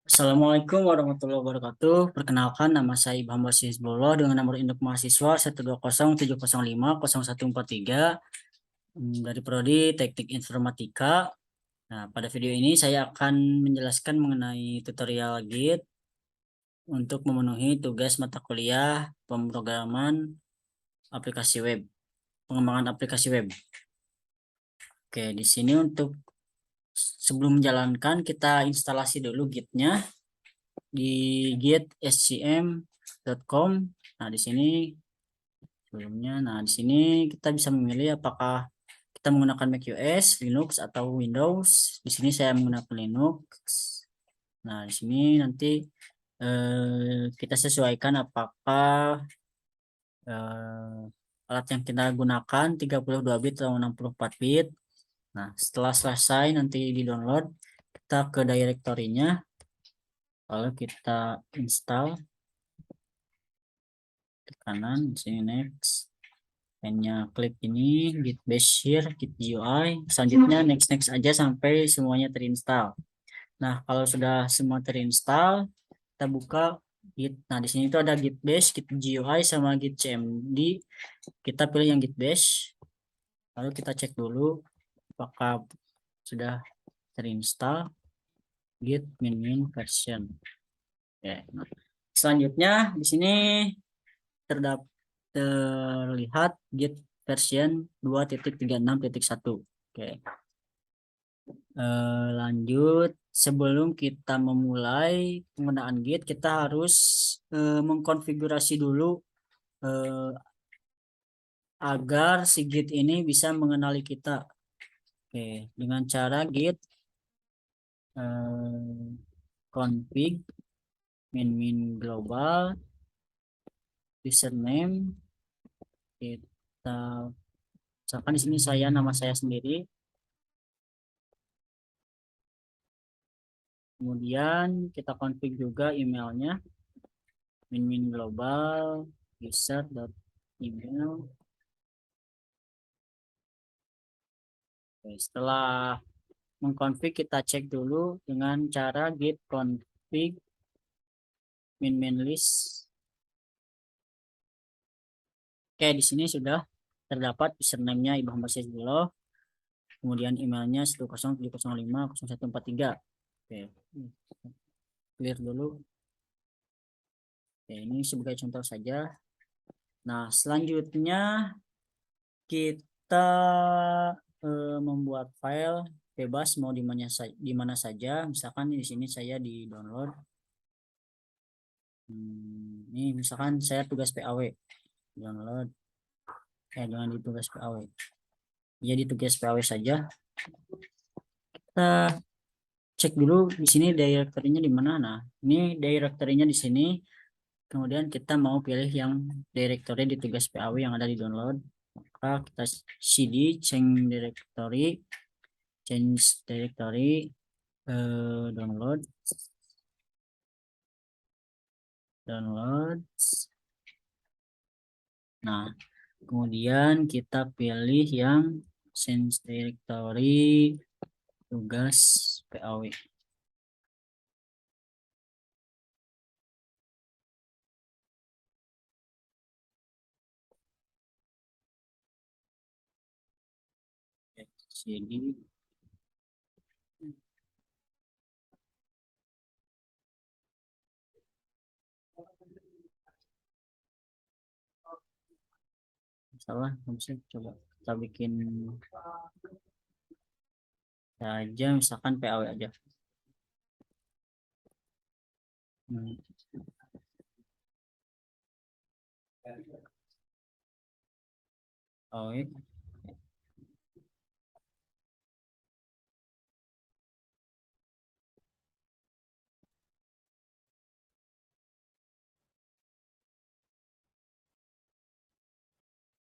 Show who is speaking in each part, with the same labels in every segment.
Speaker 1: Assalamualaikum warahmatullahi wabarakatuh. Perkenalkan, nama saya Ibham Basisbolo dengan nomor induk mahasiswa 12070500143 dari Prodi Teknik Informatika. Nah, pada video ini saya akan menjelaskan mengenai tutorial Git untuk memenuhi tugas mata kuliah pemrograman aplikasi web, pengembangan aplikasi web. Oke, di sini untuk sebelum menjalankan kita instalasi dulu Git-nya di git.scm.com. Nah, di sini sebelumnya, di sini kita bisa memilih apakah kita menggunakan macOS, Linux atau Windows. Di sini saya menggunakan Linux. Nah, di sini nanti kita sesuaikan apakah alat yang kita gunakan 32 bit atau 64 bit. Nah, setelah selesai nanti di-download, kita ke direktorinya, lalu kita install ke kanan, di sini next. Hanya klik ini git bash share git GUI, selanjutnya next next aja sampai semuanya terinstall. Nah, kalau sudah semua terinstall, kita buka git. Nah, di sini itu ada git bash, git GUI sama git cmd. Kita pilih yang git bash, lalu kita cek dulu apakah sudah terinstall git min version. Oke. Nah, selanjutnya di sini terlihat git version 2.36.1. Oke. Lanjut, sebelum kita memulai penggunaan Git, kita harus mengkonfigurasi dulu eh, agar si Git ini bisa mengenali kita. Oke, dengan cara Git config min global username, kita misalkan di sini nama saya sendiri. Kemudian kita config juga emailnya min global user.email. Oke, setelah mengkonfig, kita cek dulu dengan cara git config min list. Oke, di sini sudah terdapat username-nya Ibham Basisbolo, kemudian emailnya 107050143. Oke, clear dulu. Oke, ini sebagai contoh saja. Nah, selanjutnya kita membuat file bebas mau di mana saja. Misalkan di sini saya di download. Ini misalkan saya tugas PAW, download dengan di tugas PAW. Jadi tugas PAW saja. Kita cek dulu di sini direktorinya di mana. Nah, ini direktorinya di sini. Kemudian kita mau pilih yang direktori di tugas PAW yang ada di download. Maka kita cd change directory download. Nah, kemudian kita pilih yang change directory tugas PAW. Jadi salah, bisa coba kita bikin saja misalkan PAW aja. PAW.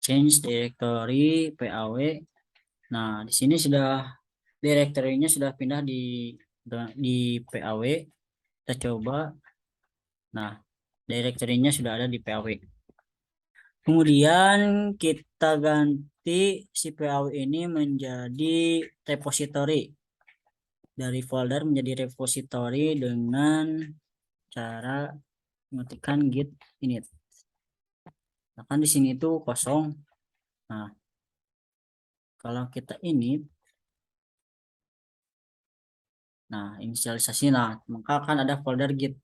Speaker 1: Change directory PAW. Nah, di sini sudah direktorinya sudah pindah di PAW. Kita coba. Nah, direktorinya sudah ada di PAW. Kemudian kita ganti si PAW ini menjadi repository dari folder menjadi repository dengan cara mengetikkan git init. Nah, kan di sini itu kosong. Nah, kalau kita init, nah inisialisasi, nah maka akan ada folder git.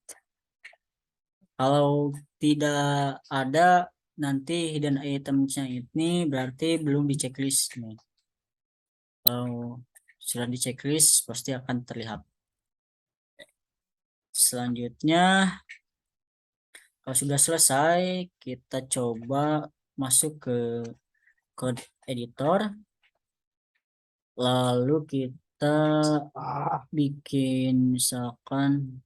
Speaker 1: Kalau tidak ada, nanti hidden itemsnya ini berarti belum di checklist nih. Kalau sudah di checklist pasti akan terlihat. Selanjutnya, kalau sudah selesai, kita coba masuk ke code editor, lalu kita bikin misalkan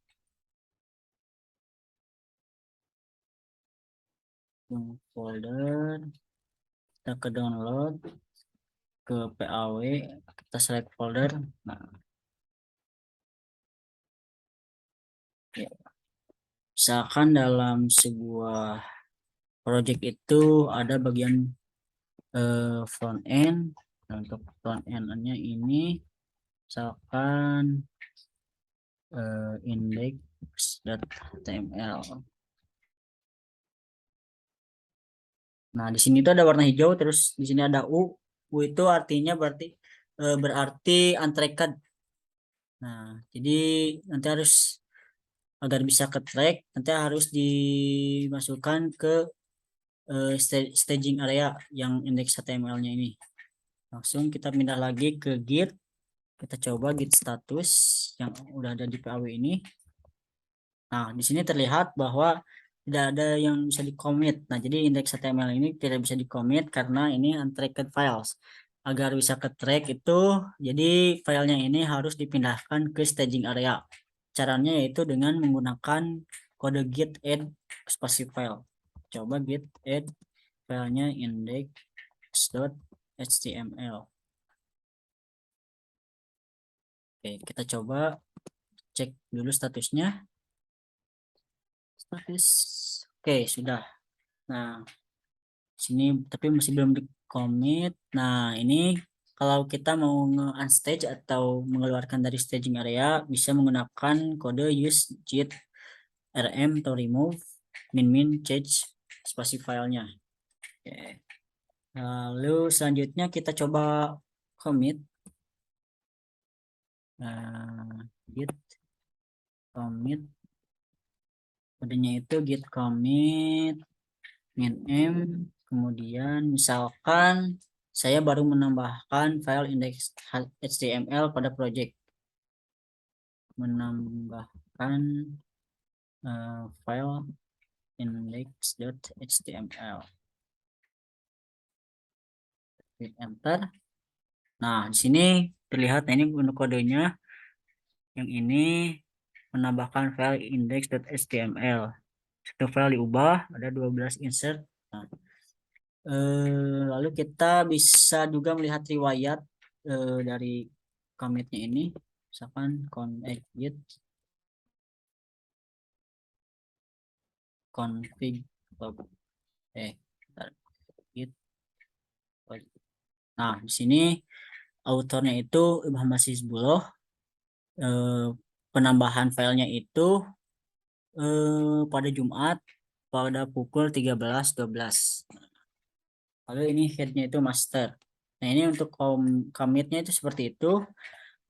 Speaker 1: folder, kita ke download, ke PAW, kita select folder. Nah, ya. Misalkan dalam sebuah project itu ada bagian front end. Nah, untuk front end-nya ini misalkan index.html. Nah, di sini tuh ada warna hijau, terus di sini ada U. U itu artinya berarti untracked. Nah, jadi nanti harus agar bisa ke track, nanti harus dimasukkan ke staging area yang index HTML-nya ini. Langsung kita pindah lagi ke git, kita coba git status yang udah ada di PAW ini. Nah, di sini terlihat bahwa tidak ada yang bisa di-commit. Nah, jadi indeks HTML ini tidak bisa di-commit karena ini untracked files. Agar bisa ke track itu, jadi filenya ini harus dipindahkan ke staging area. Caranya yaitu dengan menggunakan kode git add spasi file. Coba git add filenya index.html. Oke, kita coba cek dulu statusnya. Status. Oke, sudah. Nah, sini tapi masih belum di commit. Nah, ini kalau kita mau nge-unstage atau mengeluarkan dari staging area bisa menggunakan kode use git rm atau remove min change spasi filenya. Oke. Lalu selanjutnya kita coba commit. Git commit, kodenya itu git commit min m, kemudian misalkan saya baru menambahkan file index HTML pada project, menambahkan file index.html, klik enter. Nah, di sini terlihat, nah ini untuk kodenya yang ini menambahkan file index.html. Satu file diubah, ada 12 insert. Nah, lalu kita bisa juga melihat riwayat dari commitnya ini, misalkan connect git config git. Nah, di sini autornya itu Ibham Masizbuloh. Penambahan filenya itu pada Jumat pada pukul 13.12. Lalu ini headnya itu master. Nah, ini untuk commitnya itu seperti itu.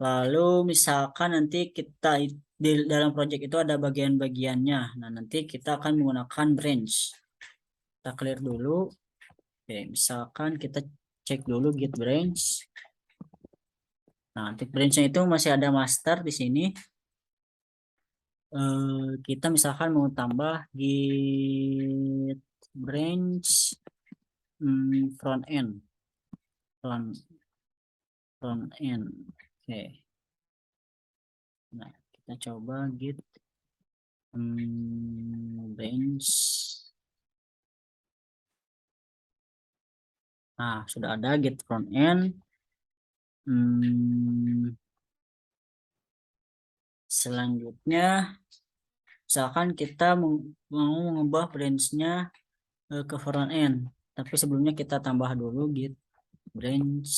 Speaker 1: Lalu misalkan nanti kita di dalam project itu ada bagian-bagiannya. Nah, nanti kita akan menggunakan branch. Kita clear dulu. Oke, misalkan kita cek dulu git branch. Nah, untuk branchnya itu masih ada master di sini. Kita misalkan mau tambah git branch front end. Front end. Oke. Nah, kita coba git branch. Nah, sudah ada git front end. Selanjutnya, misalkan kita mau mengubah branch-nya ke front end, tapi sebelumnya kita tambah dulu git branch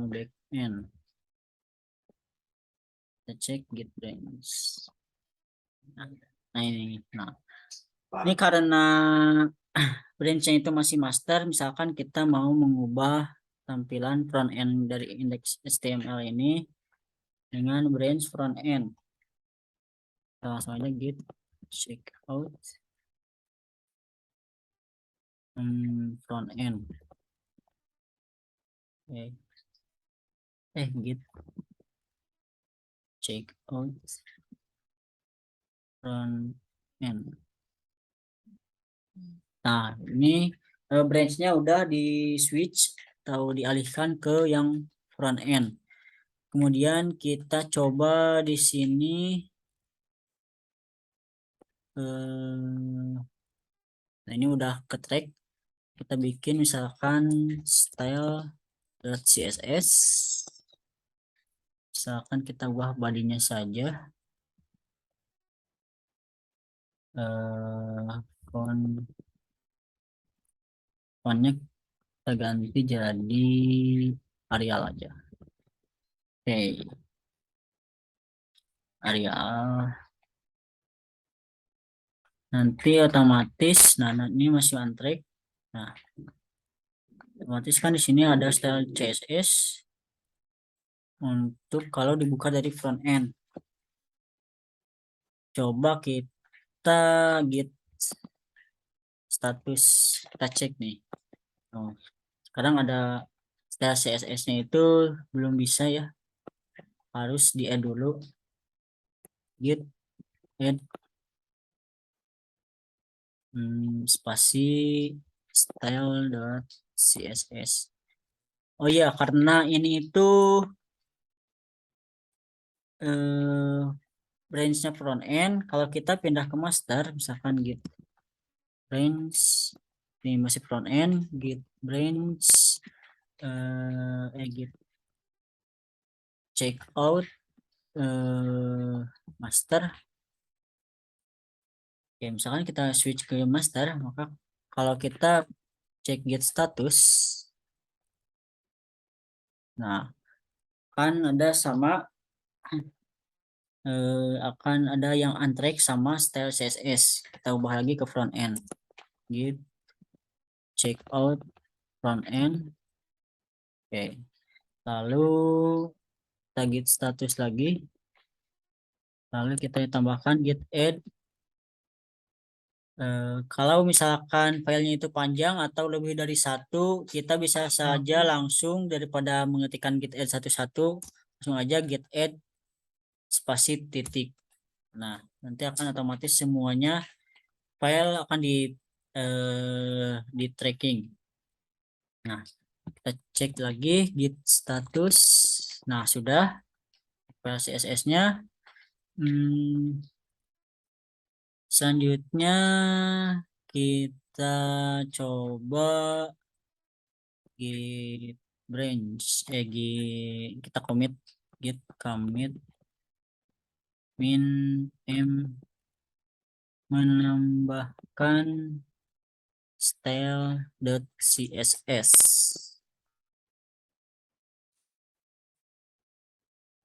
Speaker 1: back end. cek git branch. Nah ini, nah ini karena branch-nya itu masih master, misalkan kita mau mengubah tampilan front end dari indeks HTML ini dengan branch front end. Kita langsung aja git check out front end. Oke. Git check out front end. Nah, ini branch-nya udah di switch atau dialihkan ke yang front end. Kemudian kita coba di sini nah ini udah ke track. Kita bikin misalkan style.css. Misalkan kita ubah bodinya saja. Font fontnya kita ganti jadi Arial aja. Oke, Arial. Nanti otomatis, nah ini masih on track. Nah, otomatis kan di sini ada style CSS untuk kalau dibuka dari front end. Coba kita git status, kita cek nih. Oh, sekarang ada style CSS-nya itu belum bisa ya, harus di add dulu. Git add spasi style.css. Oh iya, karena ini itu branch-nya front end, kalau kita pindah ke master, misalkan git branch, ini masih front end, git branch, git check out master. Oke, misalkan kita switch ke master, maka kalau kita cek git status, nah kan ada sama akan ada yang untrack sama style CSS. Kita ubah lagi ke front end. Git check out front end. Oke. Lalu kita git status lagi. Lalu kita tambahkan git add. Kalau misalkan filenya itu panjang atau lebih dari satu, kita bisa saja langsung daripada mengetikkan git add satu-satu, langsung aja git add spasi titik. Nah, nanti akan otomatis semuanya file akan di tracking. Nah, kita cek lagi git status. Nah, sudah file CSS-nya. Selanjutnya kita coba git branch, kita git commit min m menambahkan style.css.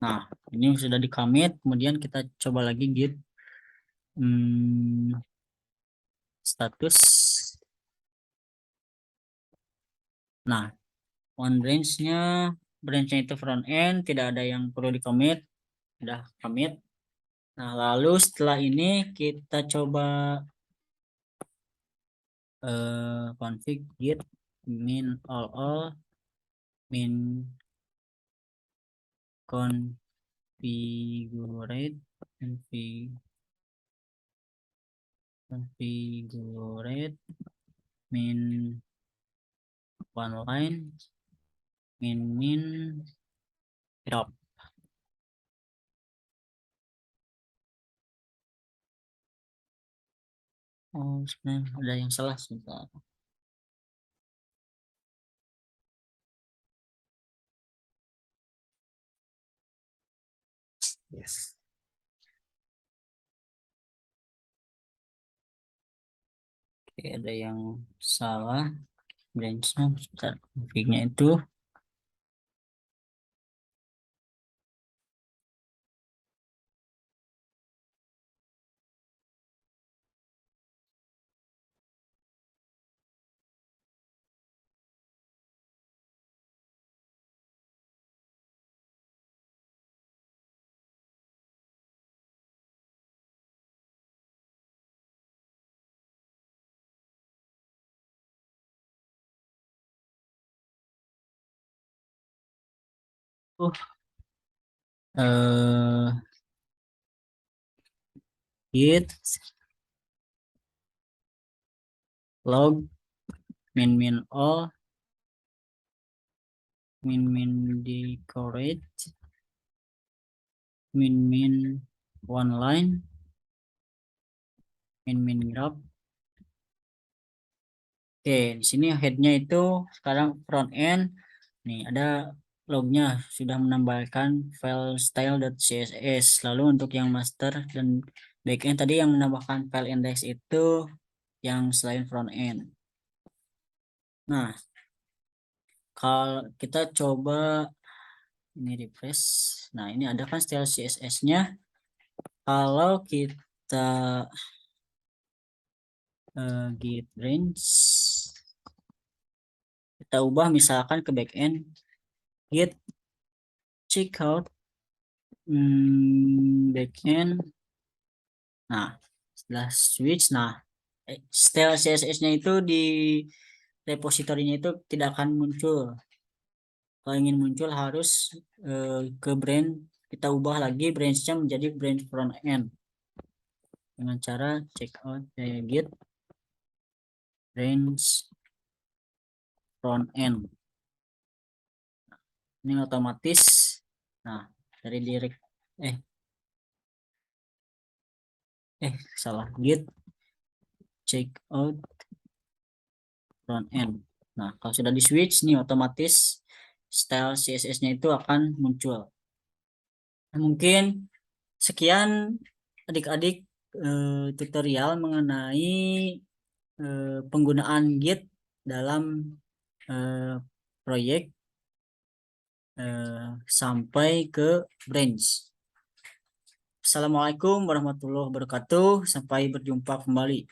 Speaker 1: Nah, ini sudah di commit, kemudian kita coba lagi git status. Nah, on branch-nya itu front end, tidak ada yang perlu di commit, udah commit. Nah, lalu setelah ini kita coba config git min all min configurate min one line min drop. Oh, sebenarnya ada yang salah sebentar. Yes. Oke, ada yang salah. Branch-nya sebentar. Config-nya itu eh git log min all min decorate min one line min graph. Oke, di sini headnya itu sekarang front end. Nih ada lognya sudah menambahkan file style.css. Lalu untuk yang master dan backend tadi yang menambahkan file index itu yang selain front end. Nah, kalau kita coba ini refresh. Nah, ini ada kan style CSS-nya. Kalau kita git range, kita ubah misalkan ke backend git checkout backend. Nah, setelah switch, nah style CSS-nya itu di repositorinya itu tidak akan muncul. Kalau ingin muncul harus ke branch, kita ubah lagi branch-nya menjadi branch front end dengan cara checkout git branch front end. Ini otomatis. Nah, dari direct eh salah, git checkout front end. Nah, kalau sudah di switch nih otomatis style CSS-nya itu akan muncul. Nah, mungkin sekian adik-adik tutorial mengenai penggunaan Git dalam proyek sampai ke branch. Assalamualaikum warahmatullahi wabarakatuh. Sampai berjumpa kembali.